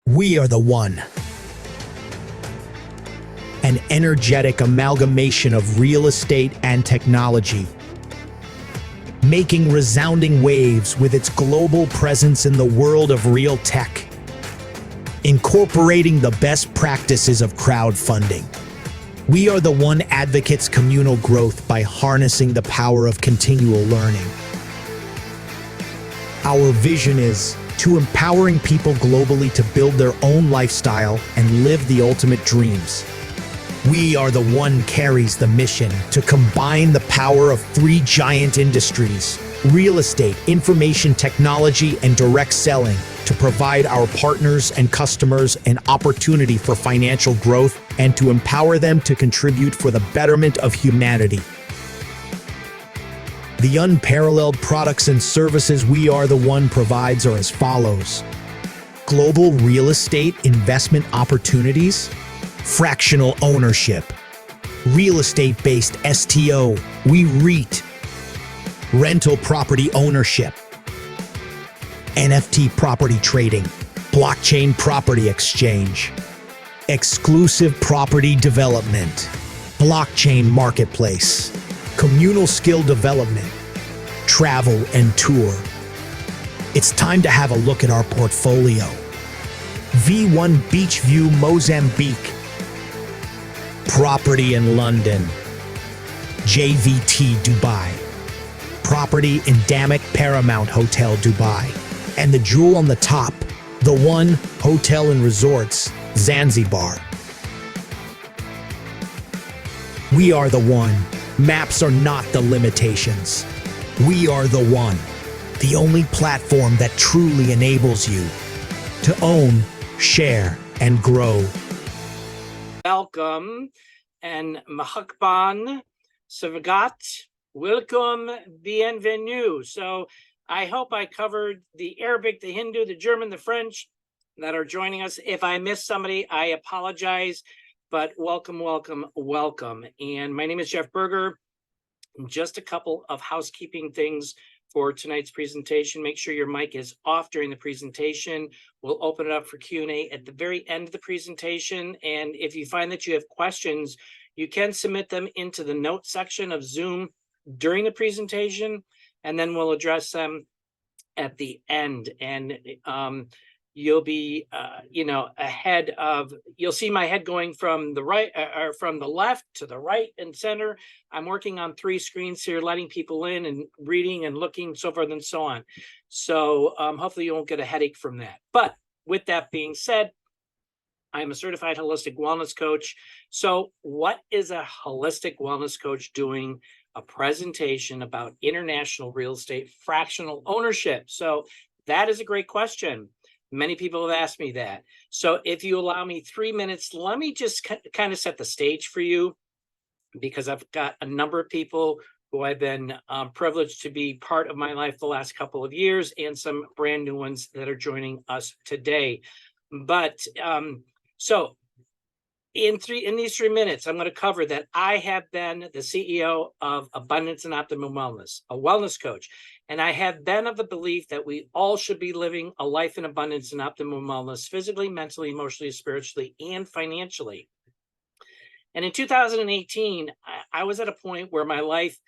We are the one. An energetic amalgamation of real estate and technology, making resounding waves with its global presence in the world of real tech, incorporating the best practices of crowdfunding. We are the one advocates communal growth by harnessing the power of continual learning. Our vision is to empowering people globally to build their own lifestyle and live the ultimate dreams. We are the one carries the mission to combine the power of three giant industries: real estate, information technology, and direct selling, to provide our partners and customers an opportunity for financial growth and to empower them to contribute for the betterment of humanity. The unparalleled products and services We Are the One provides are as follows: global real estate investment opportunities, fractional ownership, real estate-based STO, 𝑰𝒏𝒇𝒐𝒓𝒆, rental property ownership, NFT property trading, blockchain property exchange, exclusive property development, blockchain marketplace, communal skill development, travel and tour. It's time to have a look at our portfolio. V1 Beach View, Mozambique. Property in London. JVT Dubai. Property in Dhammac Paramount Hotel Dubai. And the jewel on the top, the One Hotel and Resorts, Zanzibar. We are the one. Maps are not the limitations. We are the one. The only platform that truly enables you to own, share, and grow. Welcome and 𝒔𝒐𝒏𝒏 welcome, bienvenue. So I hope I covered the Arabic, the Hindu, the German, the French that are joining us. If I missed somebody, I apologize, but welcome, welcome, welcome. And my name is Jeff Berger. Just a couple of housekeeping things for tonight's presentation. Make sure your mic is off during the presentation. We'll open it up for Q&A at the very end of the presentation. And if you find that you have questions, you can submit them into the notes section of Zoom during the presentation, and then we'll address them at the end. And you'll be, ahead of, you'll see my head going from the right, or from the left to the right and center. I'm working on 3 screens here, letting people in and reading and looking, so forth and so on. So hopefully you won't get a headache from that. But with that being said, I'm a certified holistic wellness coach. So what is a holistic wellness coach doing? A presentation about international real estate fractional ownership. So that is a great question. Many people have asked me that. So if you allow me 3 minutes, let me just kind of set the stage for you, because I've got a number of people who I've been privileged to be part of my life the last couple of years, and some brand new ones that are joining us today. But so in these 3 minutes, I'm going to cover that I have been the CEO of Abundance and Optimum Wellness, a wellness coach. And I have been of the belief that we all should be living a life in abundance and optimum wellness, physically, mentally, emotionally, spiritually, and financially. And in 2018, I was at a point where my life,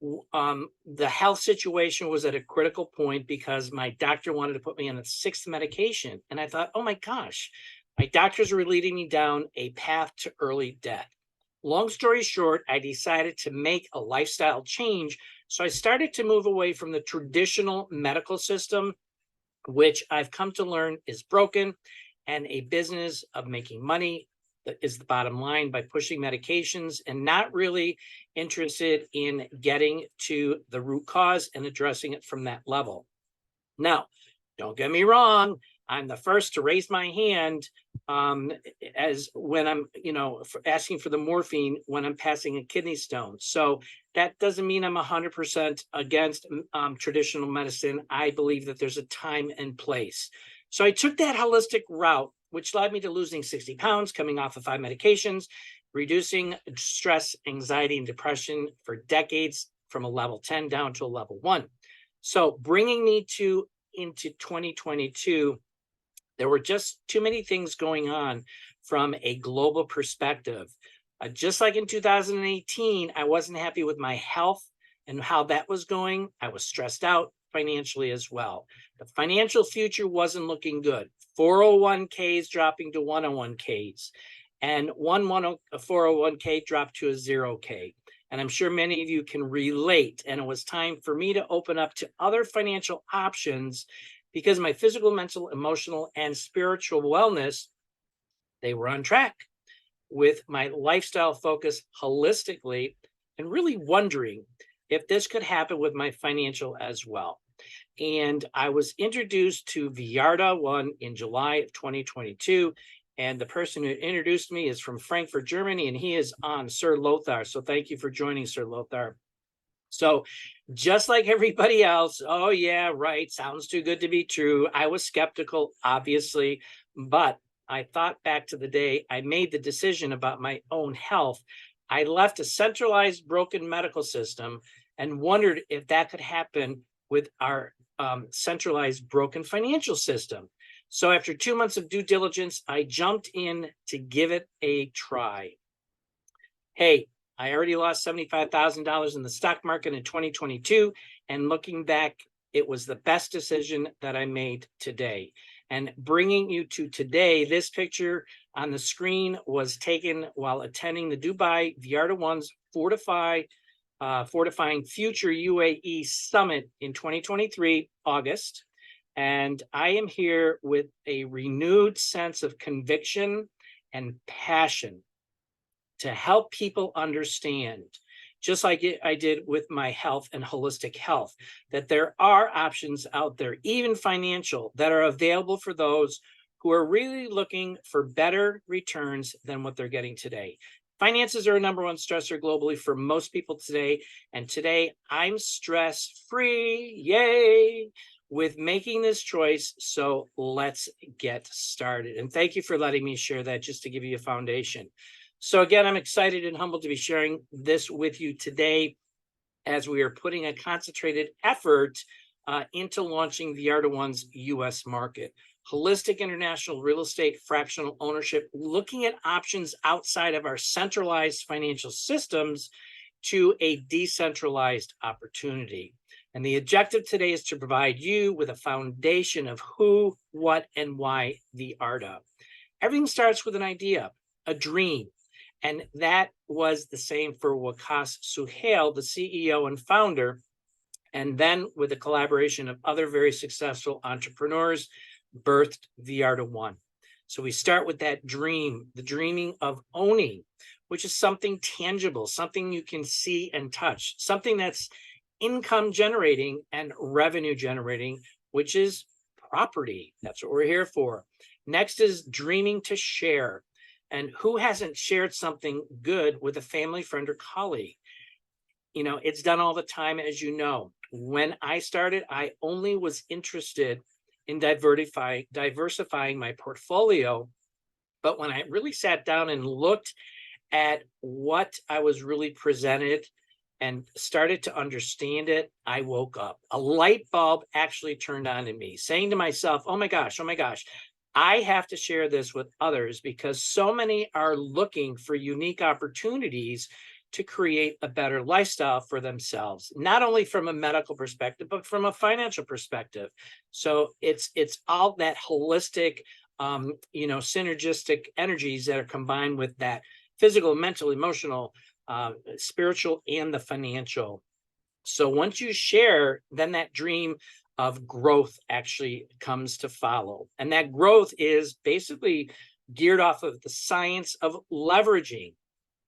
the health situation was at a critical point, because my doctor wanted to put me on a 6th medication. And I thought, oh my gosh, my doctors were leading me down a path to early death. Long story short, I decided to make a lifestyle change. So I started to move away from the traditional medical system, which I've come to learn is broken, and a business of making money that is the bottom line by pushing medications, and not really interested in getting to the root cause and addressing it from that level. Now, don't get me wrong, I'm the first to raise my hand as when I'm, asking for the morphine when I'm passing a kidney stone. So that doesn't mean I'm 100% against traditional medicine. I believe that there's a time and place. So I took that holistic route, which led me to losing 60 pounds, coming off of 5 medications, reducing stress, anxiety, and depression for decades from a level 10 down to a level 1. So bringing me into 2022, There were just too many things going on from a global perspective. Just like in 2018, I wasn't happy with my health and how that was going. I was stressed out financially as well. The financial future wasn't looking good. 401ks dropping to 101ks, and one 401k dropped to a 0k. And I'm sure many of you can relate. And it was time for me to open up to other financial options because my physical, mental, emotional, and spiritual wellness, they were on track with my lifestyle focus holistically, and really wondering if this could happen with my financial as well. And I was introduced to VRDa1 in July of 2022. And the person who introduced me is from Frankfurt, Germany, and he is on Sir Lothar. So thank you for joining, Sir Lothar. So just like everybody else, oh yeah, right, sounds too good to be true. I was skeptical, obviously, but I thought back to the day I made the decision about my own health. I left a centralized, broken medical system and wondered if that could happen with our centralized, broken financial system. So after 2 months of due diligence, I jumped in to give it a try. Hey, I already lost $75,000 in the stock market in 2022. And looking back, it was the best decision that I made today. And bringing you to today, this picture on the screen was taken while attending the Dubai VRDa1's Fortifying Future UAE Summit in 2023, August. And I am here with a renewed sense of conviction and passion to help people understand, just like I did with my health and holistic health, that there are options out there, even financial, that are available for those who are really looking for better returns than what they're getting today. Finances are a number one stressor globally for most people today. And today I'm stress-free, yay, with making this choice. So let's get started. And thank you for letting me share that, just to give you a foundation. So again, I'm excited and humbled to be sharing this with you today as we are putting a concentrated effort into launching VRDa1's US market. Holistic international real estate fractional ownership, looking at options outside of our centralized financial systems to a decentralized opportunity. And the objective today is to provide you with a foundation of who, what, and why VRDa. Everything starts with an idea, a dream. And that was the same for Waqas Suhail, the CEO and founder, and then with the collaboration of other very successful entrepreneurs, birthed VRDa1. So we start with that dream, the dreaming of owning, which is something tangible, something you can see and touch, something that's income generating and revenue generating, which is property. That's what we're here for. Next is dreaming to share. And who hasn't shared something good with a family, friend, or colleague? You know, it's done all the time, as you know. When I started, I only was interested in diversifying my portfolio. But when I really sat down and looked at what I was really presented and started to understand it, I woke up. A light bulb actually turned on in me, saying to myself, oh my gosh, I have to share this with others because so many are looking for unique opportunities to create a better lifestyle for themselves, not only from a medical perspective, but from a financial perspective. So it's all that holistic, synergistic energies that are combined with that physical, mental, emotional, spiritual, and the financial. So once you share, then that dream of growth actually comes to follow. And that growth is basically geared off of the science of leveraging.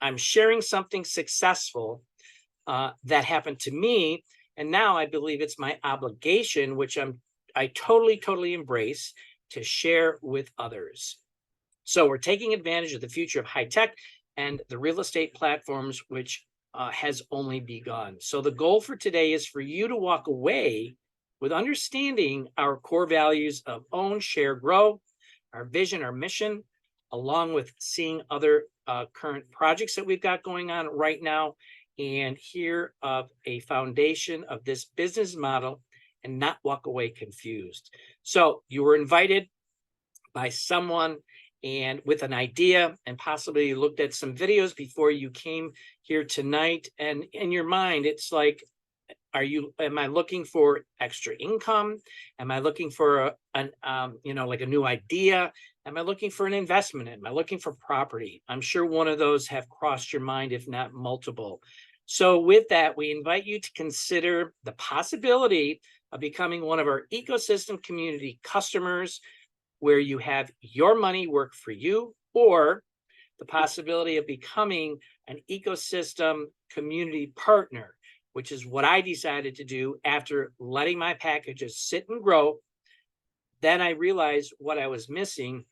I'm sharing something successful that happened to me. And now I believe it's my obligation, which I totally embrace, to share with others. So we're taking advantage of the future of high tech and the real estate platforms, which has only begun. So the goal for today is for you to walk away with understanding our core values of own, share, grow, our vision, our mission, along with seeing other current projects that we've got going on right now, and hear of a foundation of this business model and not walk away confused. So you were invited by someone and with an idea, and possibly looked at some videos before you came here tonight, and in your mind it's like, am I looking for extra income? Am I looking for like a new idea? Am I looking for an investment? Am I looking for property? I'm sure one of those have crossed your mind, if not multiple. So with that, we invite you to consider the possibility of becoming one of our ecosystem community customers, where you have your money work for you, or the possibility of becoming an ecosystem community partner, which is what I decided to do after letting my packages sit and grow. Then I realized what I was missing,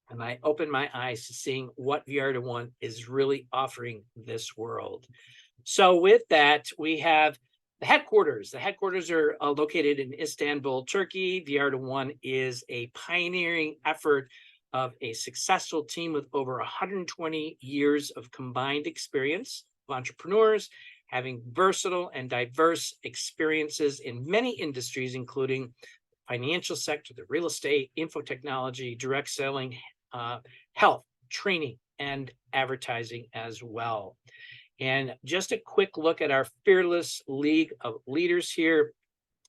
and I opened my eyes to seeing what VRDa1 is really offering this world. So with that, we have the headquarters. The headquarters are located in Istanbul, Turkey. VRDa1 is a pioneering effort of a successful team with over 120 years of combined experience of entrepreneurs, having versatile and diverse experiences in many industries, including financial sector, the real estate, info technology, direct selling, health, training, and advertising as well. And just a quick look at our fearless league of leaders here.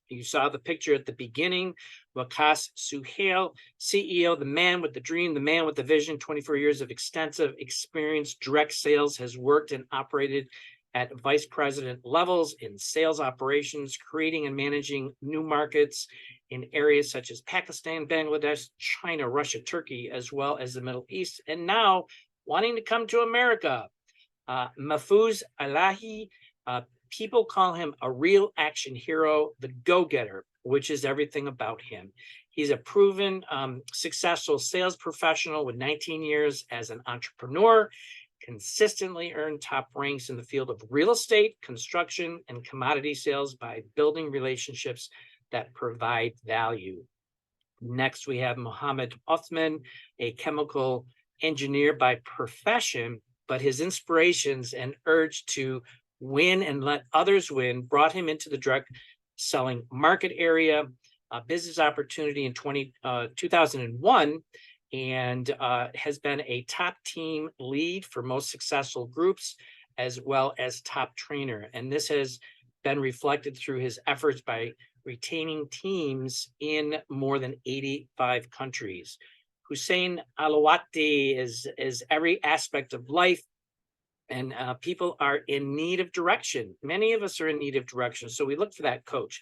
You saw the picture at the beginning. 𝒂𝒂💐 CEO, the man with the dream, the man with the vision, 24 years of extensive experience, direct sales, has worked and operated at vice president levels in sales operations, creating and managing new markets in areas such as Pakistan, Bangladesh, China, Russia, Turkey, as well as the Middle East, and now wanting to come to America. Mahfouz Alahi, people call him a real action hero, the go-getter, which is everything about him. He's a proven successful sales professional with 19 years as an entrepreneur, consistently earned top ranks in the field of real estate, construction, and commodity sales by building relationships that provide value. Next, we have Mohammed Othman, a chemical engineer by profession, but his inspirations and urge to win and let others win brought him into the direct selling market area, business opportunity in 2001, and has been a top team lead for most successful groups, as well as top trainer. And this has been reflected through his efforts by retaining teams in more than 85 countries. Hussein Alawati is every aspect of life, and people are in need of direction. Many of us are in need of direction, so we look for that coach.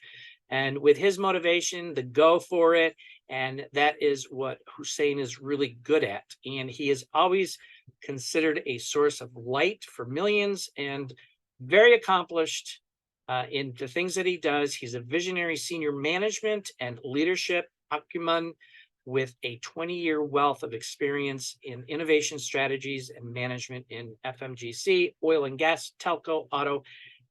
And with his motivation, the go for it, and that is what Hussein is really good at. And he is always considered a source of light for millions, and very accomplished in the things that he does. He's a visionary senior management and leadership acumen with a 20-year wealth of experience in innovation strategies and management in FMGC, oil and gas, telco, auto,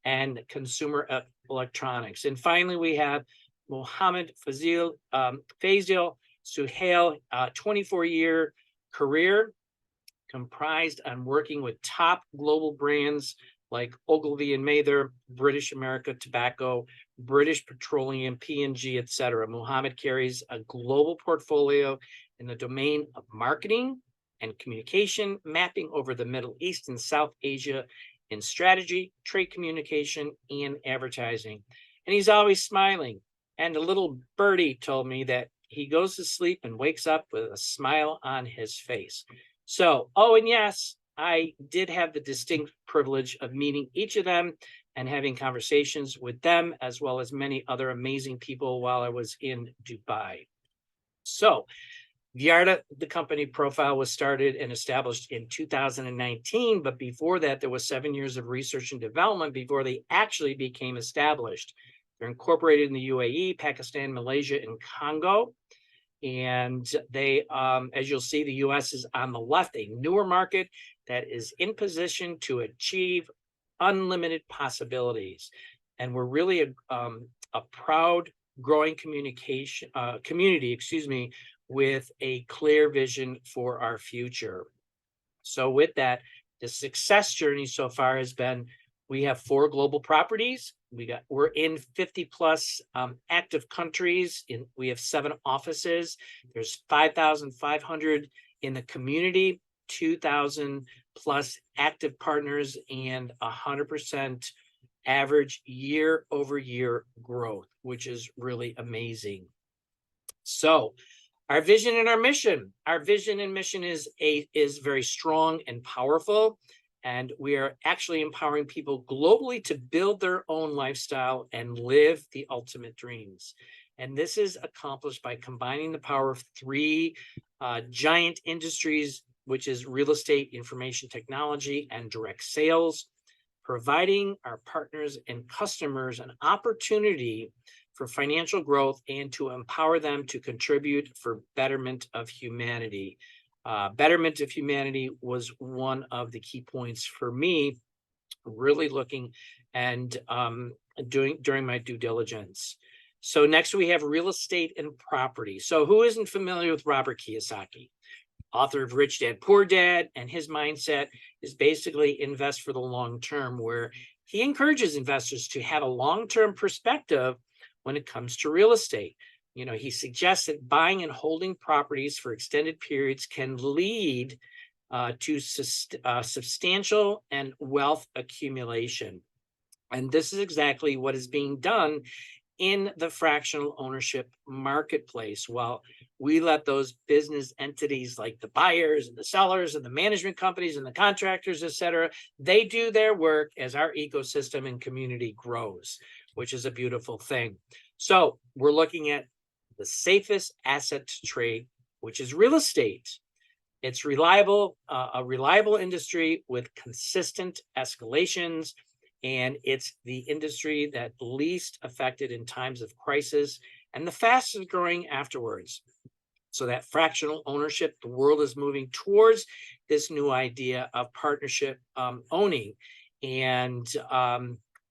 and consumer electronics. And finally, we have Mohammed 𝒂𝒂💐 𝑬𝒔𝒕𝒂𝒕𝒊𝒐𝒏 24-year career comprised on working with top global brands like Ogilvy and Mather, British America Tobacco, British Petroleum, P&G, etc. Mohammed carries a global portfolio in the domain of marketing and communication, mapping over the Middle East and South Asia in strategy, trade communication, and advertising. And he's always smiling. And a little birdie told me that he goes to sleep and wakes up with a smile on his face. So, oh, and yes, I did have the distinct privilege of meeting each of them and having conversations with them, as well as many other amazing people while I was in Dubai. So VRDa, the company profile, was started and established in 2019, but before that, there was 7 years of research and development before they actually became established. They're incorporated in the UAE, Pakistan, Malaysia, and Congo. And they, as you'll see, the US is on the left, a newer market that is in position to achieve unlimited possibilities. And we're really a proud, growing community, with a clear vision for our future. So with that, the success journey so far has been, we have 4 global properties. we're in 50 plus active countries. We have 7 offices. There's 5,500 in the community, 2,000 plus active partners, and 100% average year-over-year growth, which is really amazing. So our vision and our mission. Our vision and mission is very strong and powerful, and we are actually empowering people globally to build their own lifestyle and live the ultimate dreams. And this is accomplished by combining the power of 3 giant industries, which is real estate, information technology, and direct sales, providing our partners and customers an opportunity for financial growth and to empower them to contribute for betterment of humanity. Betterment of humanity was one of the key points for me, really looking and during my due diligence. So next we have real estate and property. So who isn't familiar with Robert Kiyosaki, author of Rich Dad, Poor Dad? And his mindset is basically invest for the long term, where he encourages investors to have a long-term perspective when it comes to real estate. You know, he suggests that buying and holding properties for extended periods can lead to substantial and wealth accumulation. And this is exactly what is being done in the fractional ownership marketplace. While we let those business entities like the buyers and the sellers and the management companies and the contractors, et cetera, they do their work as our ecosystem and community grows, which is a beautiful thing. So we're looking at the safest asset to trade, which is real estate. It's reliable, a reliable industry with consistent escalations, and it's the industry that least affected in times of crisis and the fastest growing afterwards. So that fractional ownership, the world is moving towards this new idea of partnership owning. And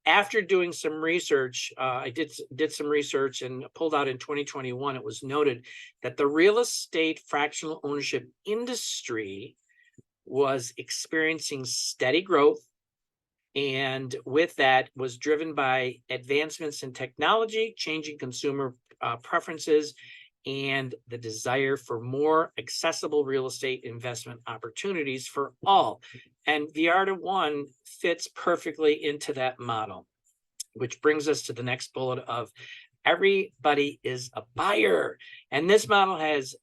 after doing some research, I did some research and pulled out in 2021, it was noted that the real estate fractional ownership industry was experiencing steady growth, and with that was driven by advancements in technology, changing consumer preferences, and the desire for more accessible real estate investment opportunities for all. And VRDa1 fits perfectly into that model, which brings us to the next bullet of everybody is a buyer. And this model has,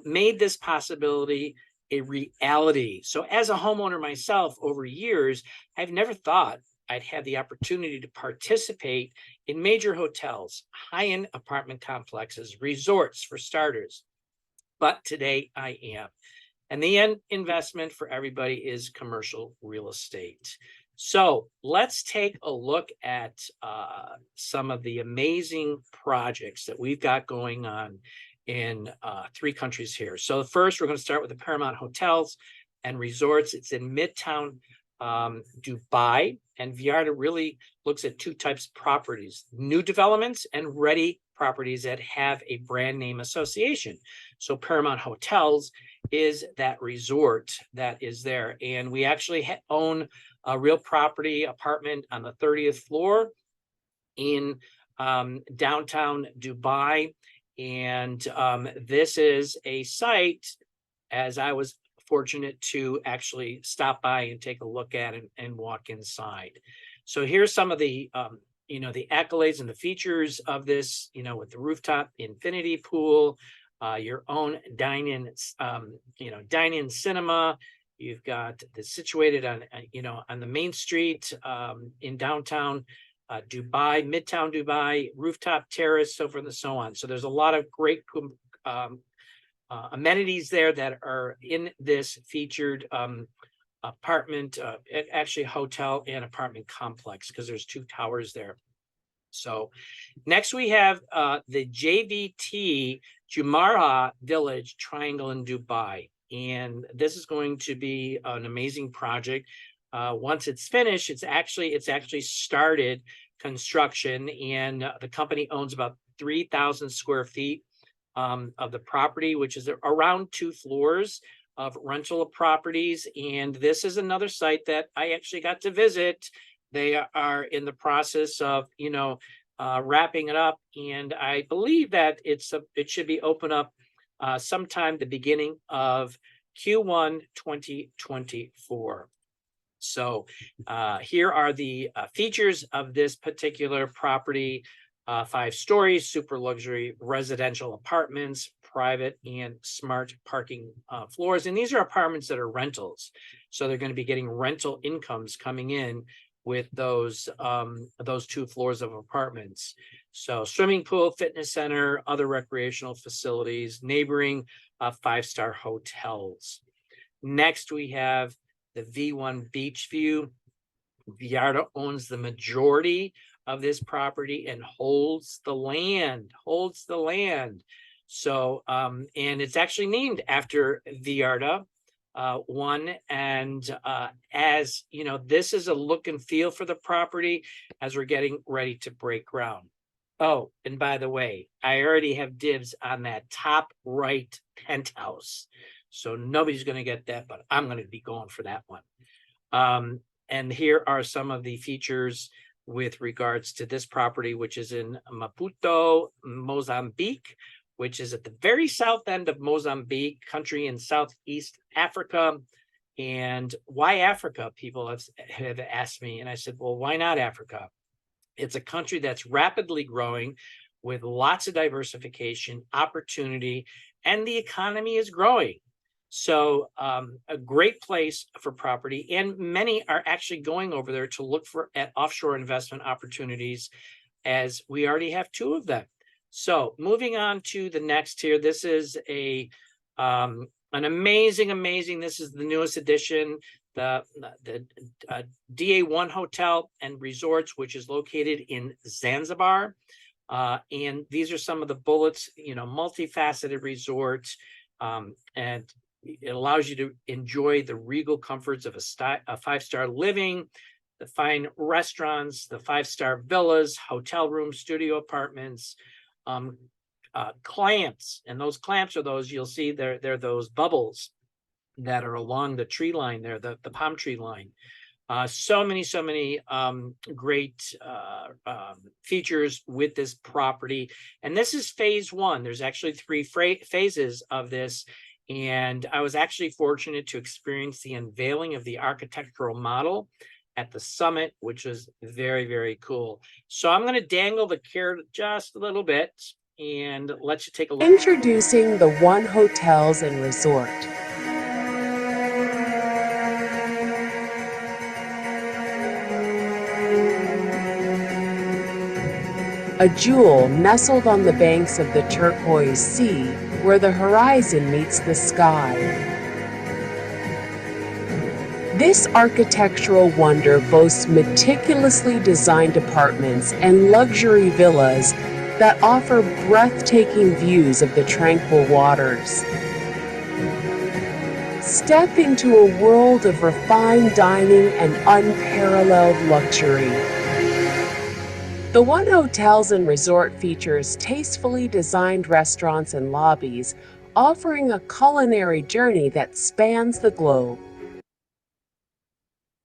made this possibility a reality. So as a homeowner myself over years, I've never thought I'd have the opportunity to participate in major hotels, high-end apartment complexes, resorts for starters. But today I am. And the end investment for everybody is commercial real estate. So let's take a look at some of the amazing projects that we've got going on in 3 countries here. So first, we're going to start with the Paramount Hotels and Resorts. It's in Midtown Dubai, and VRDa really looks at 2 types of properties: new developments and ready properties that have a brand name association. So Paramount Hotels is that resort that is there, and we actually own a real property apartment on the 30th floor in downtown Dubai. And this is a site, as I was fortunate to actually stop by and take a look at and walk inside. So here's some of the, the accolades and the features of this, with the rooftop infinity pool, your own dine-in, dine-in cinema. You've got this situated on, on the main street in downtown Dubai, Midtown Dubai, rooftop terrace, so forth and so on. So there's a lot of great amenities there that are in this featured apartment, actually hotel and apartment complex, because there's 2 towers there. So next we have the 𝒌𝒐𝒊𝒐𝒏 Jumeirah Village Triangle in Dubai. And this is going to be an amazing project. Once it's finished, it's actually started construction, and the company owns about 3,000 square feet of the property, which is around 2 floors of rental properties. And this is another site that I actually got to visit They are in the process of, wrapping it up, and I believe that it should be open up sometime the beginning of Q1 2024. So here are the features of this particular property. 5 stories, super luxury residential apartments, private and smart parking floors. And these are apartments that are rentals. So they're going to be getting rental incomes coming in with those 2 floors of apartments. So swimming pool, fitness center, other recreational facilities, neighboring 5-star hotels. Next, we have the V1 Beach View. VRDa owns the majority of this property and holds the land. So, and it's actually named after VRDa1. And as you know, this is a look and feel for the property as we're getting ready to break ground. Oh, and by the way, I already have dibs on that top right penthouse. So nobody's going to get that, but I'm going to be going for that one. And here are some of the features with regards to this property, which is in Maputo, Mozambique, which is at the very south end of Mozambique, country in Southeast Africa. And why Africa? People have asked me, and I said, well, why not Africa? It's a country that's rapidly growing with lots of diversification, opportunity, and the economy is growing. So a great place for property, and many are actually going over there to look at offshore investment opportunities, as we already have 2 of them. So moving on to the next here, this is an amazing. This is the newest addition, the DA1 Hotel and Resorts, which is located in Zanzibar. And these are some of the bullets, multifaceted resorts, and it allows you to enjoy the regal comforts of a 5-star living, the fine restaurants, the 5-star villas, hotel rooms, studio apartments, clamps. And those clamps are those, you'll see they're those bubbles that are along the tree line there, the palm tree line. So many great features with this property. And this is phase 1. There's actually 3 phases of this. And I was actually fortunate to experience the unveiling of the architectural model at the summit, which was very cool. So I'm going to dangle the carrot just a little bit and let you take a look. Introducing the One Hotels and Resort. A jewel nestled on the banks of the turquoise sea, where the horizon meets the sky. This architectural wonder boasts meticulously designed apartments and luxury villas that offer breathtaking views of the tranquil waters. Step into a world of refined dining and unparalleled luxury. The One Hotels and Resort features tastefully designed restaurants and lobbies, offering a culinary journey that spans the globe.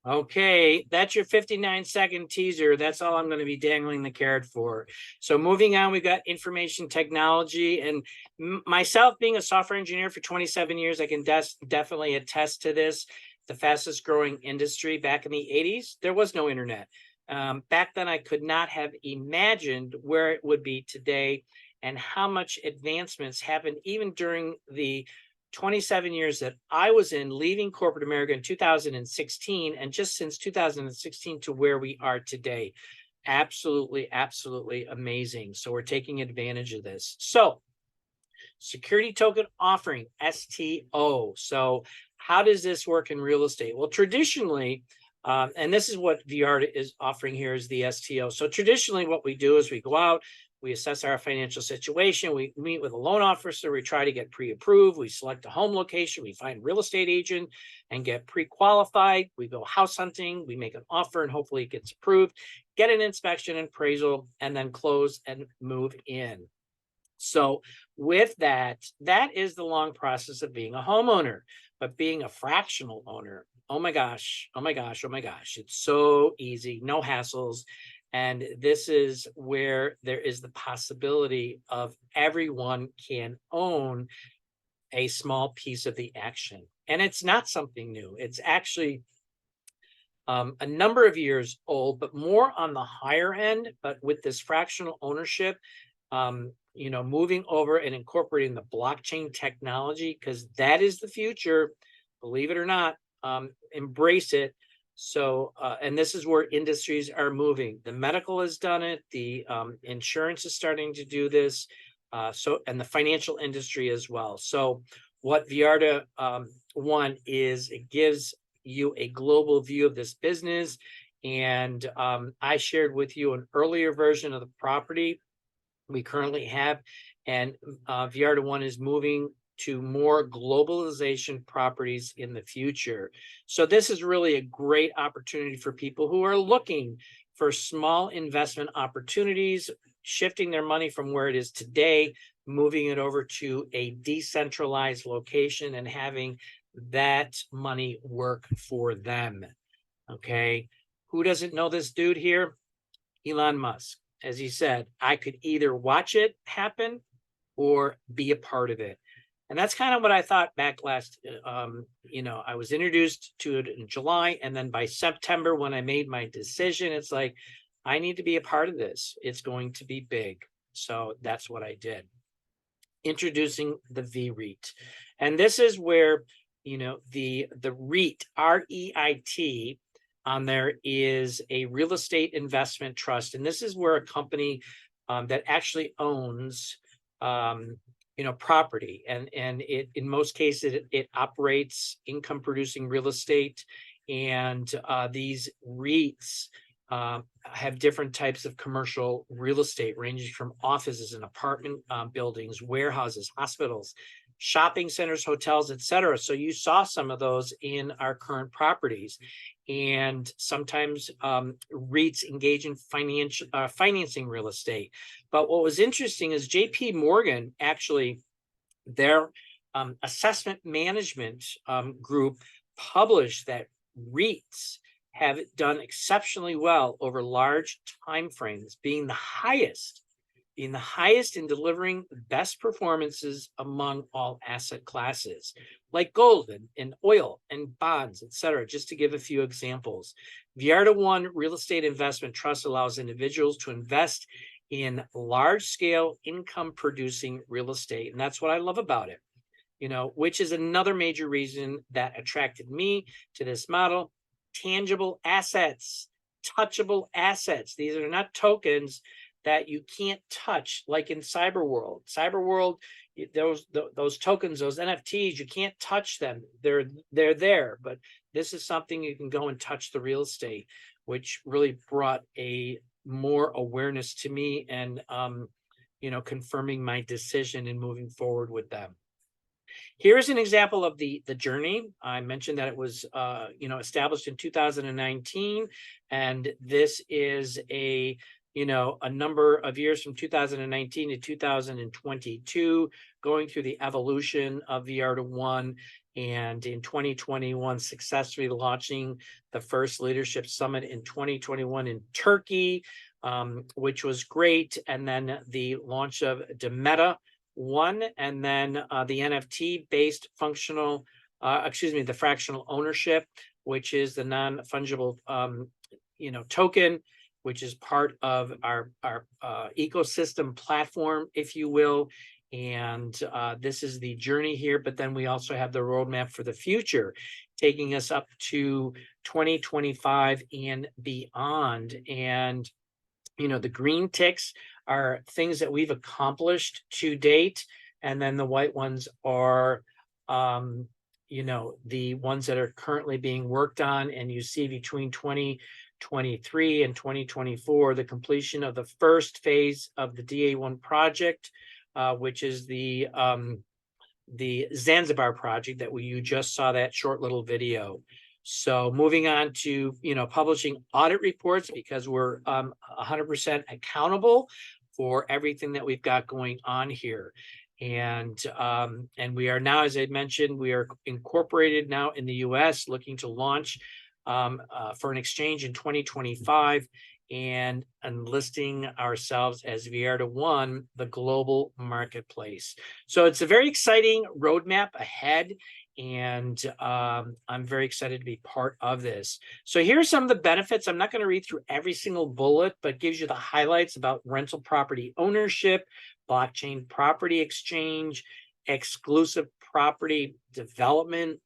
Okay, that's your 59-second teaser. That's all I'm going to be dangling the carrot for. So moving on, we've got information technology, and myself being a software engineer for 27 years, I can definitely attest to this. The fastest growing industry back in the 80s, there was no internet. Back then, I could not have imagined where it would be today and how much advancements happened even during the 27 years that I was in, leaving corporate America in 2016, and just since 2016 to where we are today. Absolutely amazing. So we're taking advantage of this. So security token offering, STO. So how does this work in real estate? Well, traditionally, and this is what VRDa is offering here, is the STO. So traditionally what we do is we go out, we assess our financial situation, we meet with a loan officer, we try to get pre-approved, we select a home location, we find a real estate agent and get pre-qualified, we go house hunting, we make an offer and hopefully it gets approved, get an inspection and appraisal, and then close and move in. So with that, that is the long process of being a homeowner. But being a fractional owner, oh my gosh, oh my gosh, oh my gosh. It's so easy, no hassles. And this is where there is the possibility of everyone can own a small piece of the action. And it's not something new. It's actually a number of years old, but more on the higher end. But with this fractional ownership, moving over and incorporating the blockchain technology, because that is the future, believe it or not, embrace it. So, and this is where industries are moving. The medical has done it. The insurance is starting to do this. And the financial industry as well. So what VRDa1 is, it gives you a global view of this business. And I shared with you an earlier version of the property we currently have, and VRDa1 is moving to more globalization properties in the future. So this is really a great opportunity for people who are looking for small investment opportunities, shifting their money from where it is today, moving it over to a decentralized location and having that money work for them. Okay. Who doesn't know this dude here? Elon Musk. As he said, I could either watch it happen or be a part of it. And that's kind of what I thought back last, I was introduced to it in July. And then by September, when I made my decision, it's like, I need to be a part of this. It's going to be big. So that's what I did. Introducing the VREIT. And this is where, the REIT, REIT, on there is a real estate investment trust. And this is where a company that actually owns, property. And it, in most cases, it operates income producing real estate. And these REITs have different types of commercial real estate, ranging from offices and apartment buildings, warehouses, hospitals, shopping centers, hotels, etc. So you saw some of those in our current properties. And sometimes REITs engage in financing real estate. But what was interesting is JP Morgan, actually, their assessment management group published that REITs have done exceptionally well over large timeframes, being the highest in delivering best performances among all asset classes, like gold and oil and bonds, etc., just to give a few examples. VRDa1 Real Estate Investment Trust allows individuals to invest in large-scale income-producing real estate. And that's what I love about it, which is another major reason that attracted me to this model. Tangible assets, touchable assets. These are not tokens that you can't touch, like in cyber world. Those tokens, those NFTs, you can't touch them. They're there, but this is something you can go and touch the real estate, which really brought a more awareness to me and confirming my decision in moving forward with them. Here's an example of the journey. I mentioned that it was established in 2019, and this is a number of years from 2019 to 2022, going through the evolution of VRDa1, and in 2021 successfully launching the first leadership summit in 2021 in Turkey, which was great, and then the launch of 𝒔𝒐𝒏 and then the NFT-based the fractional ownership, which is the non-fungible token, which is part of our ecosystem platform, if you will. And this is the journey here, but then we also have the roadmap for the future, taking us up to 2025 and beyond. And, the green ticks are things that we've accomplished to date. And then the white ones are, the ones that are currently being worked on. And you see between 2023 and 2024, the completion of the first phase of the DA1 project, which is the Zanzibar project that you just saw that short little video. So moving on to, publishing audit reports, because we're 100% accountable for everything that we've got going on here. And we are now, as I mentioned, we are incorporated now in the U.S., looking to launch for an exchange in 2025 and listing ourselves as VRDa1, the global marketplace. So it's a very exciting roadmap ahead, and I'm very excited to be part of this. So here's some of the benefits. I'm not going to read through every single bullet, but gives you the highlights about rental property ownership, blockchain property exchange, exclusive property development,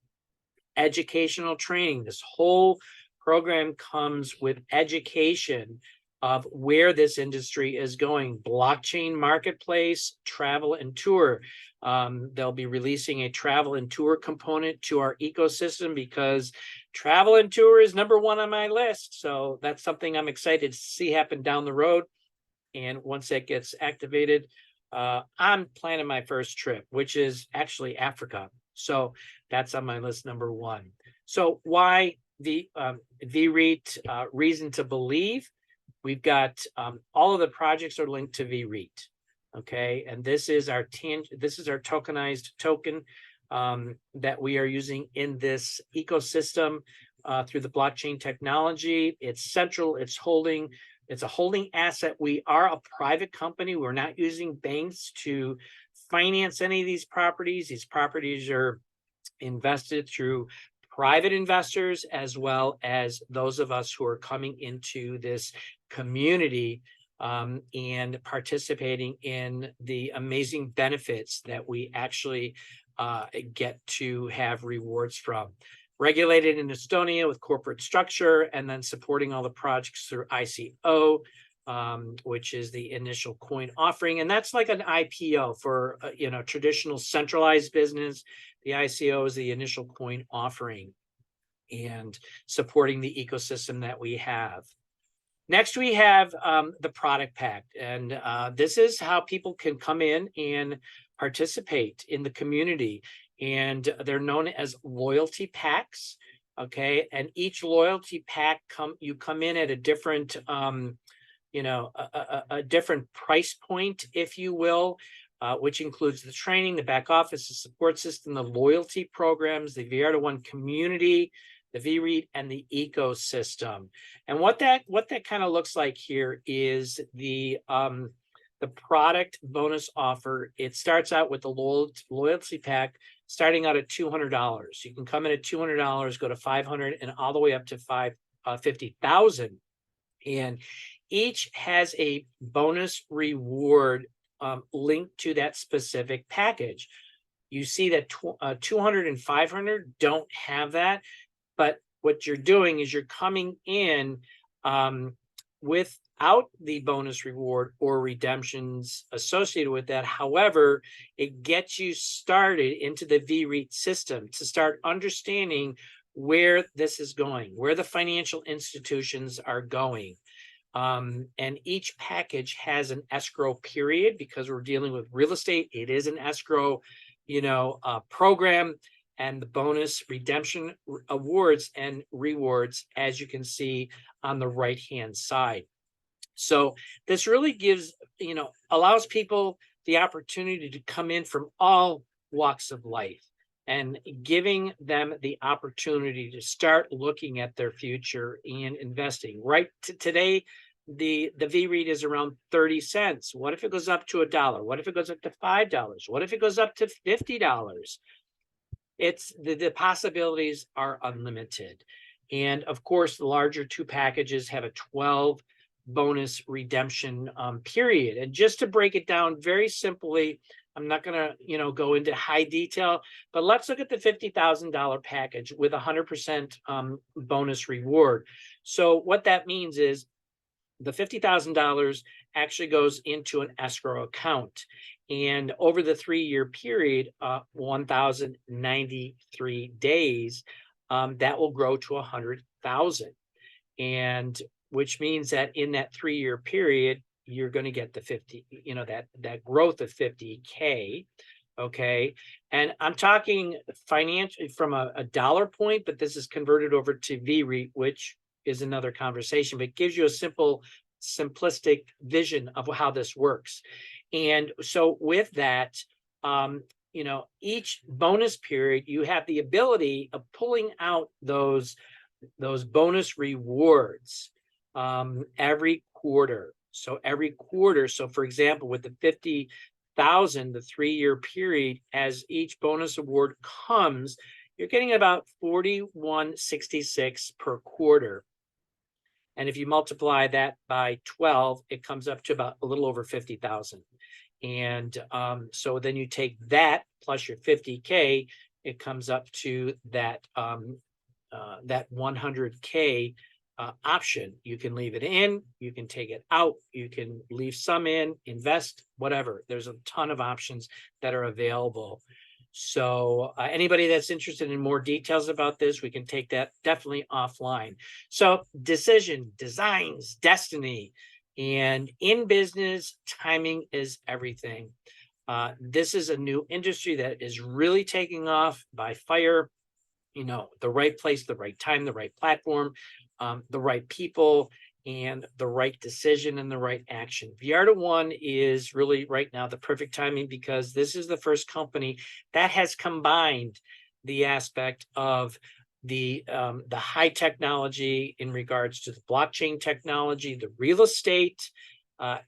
educational training. This whole program comes with education of where this industry is going. Blockchain marketplace, travel and tour. They'll be releasing a travel and tour component to our ecosystem, because travel and tour is #1 on my list. So that's something I'm excited to see happen down the road. And once that gets activated, I'm planning my first trip, which is actually Africa. So that's on my list #1. So why the VREIT? Reason to believe. We've got all of the projects are linked to VREIT. Okay, and this is our tokenized token that we are using in this ecosystem through the blockchain technology. It's central. It's a holding asset. We are a private company. We're not using banks to finance any of these properties. These properties are invested through private investors, as well as those of us who are coming into this community and participating in the amazing benefits that we actually get to have rewards from. Regulated in Estonia with corporate structure, and then supporting all the projects through ICO, which is the initial coin offering. And that's like an IPO for traditional centralized business. The ICO is the initial coin offering, and supporting the ecosystem that we have. Next, we have the product pack, and this is how people can come in and participate in the community. And they're known as loyalty packs. Okay, and each loyalty pack you come in at a different a different price point, if you will, which includes the training, the back office, the support system, the loyalty programs, the VRDa1 community, the VREIT, and the ecosystem. And what that kind of looks like here is the product bonus offer. It starts out with the loyalty pack starting out at $200. You can come in at $200, go to $500, and all the way up to $50,000. And each has a bonus reward linked to that specific package. You see that 200 and 500 don't have that, but what you're doing is you're coming in without the bonus reward or redemptions associated with that. However, it gets you started into the VREIT system to start understanding where this is going, where the financial institutions are going. And each package has an escrow period, because we're dealing with real estate. It is an escrow, program, and the bonus redemption awards and rewards, as you can see on the right-hand side. So this really gives, allows people the opportunity to come in from all walks of life, and giving them the opportunity to start looking at their future and investing. Right today, the VREIT is around 30 cents. What if it goes up to $1? What if it goes up to $5? What if it goes up to $50? It's the possibilities are unlimited. And of course, the larger two packages have a 12 bonus redemption period. And just to break it down very simply, I'm not going to, go into high detail, but let's look at the $50,000 package with 100% bonus reward. So what that means is the $50,000 actually goes into an escrow account. And over the 3-year period, 1,093 days, that will grow to 100,000. And which means that in that 3-year period, you're going to get the 50, that growth of 50K. Okay. And I'm talking financially from a dollar point, but this is converted over to VREIT, which is another conversation, but it gives you a simplistic vision of how this works. And so with that, each bonus period, you have the ability of pulling out those bonus rewards every quarter. So every quarter, so for example, with the 50,000, the 3-year period, as each bonus award comes, you're getting about 4166 per quarter. And if you multiply that by 12, it comes up to about a little over 50,000. And so then you take that plus your 50K, it comes up to that 100K option. You can leave it in, you can take it out, you can leave some in, invest, whatever. There's a ton of options that are available. So anybody that's interested in more details about this, we can take that definitely offline. So decision, designs, destiny, and in business, timing is everything. This is a new industry that is really taking off by fire. The right place, the right time, the right platform, the right people, and the right decision and the right action. VRDa1 is really right now the perfect timing, because this is the first company that has combined the aspect of the high technology in regards to the blockchain technology, the real estate,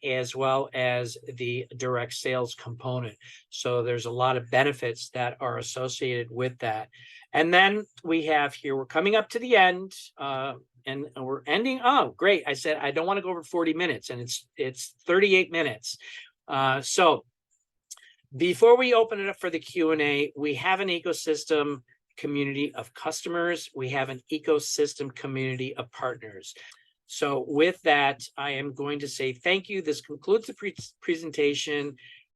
as well as the direct sales component. So there's a lot of benefits that are associated with that. And then we have here, we're coming up to the end, and we're ending. Oh, great. I said, I don't want to go over 40 minutes, and it's 38 minutes. So before we open it up for the Q&A, we have an ecosystem community of customers. We have an ecosystem community of partners. So with that, I am going to say thank you. This concludes the presentation.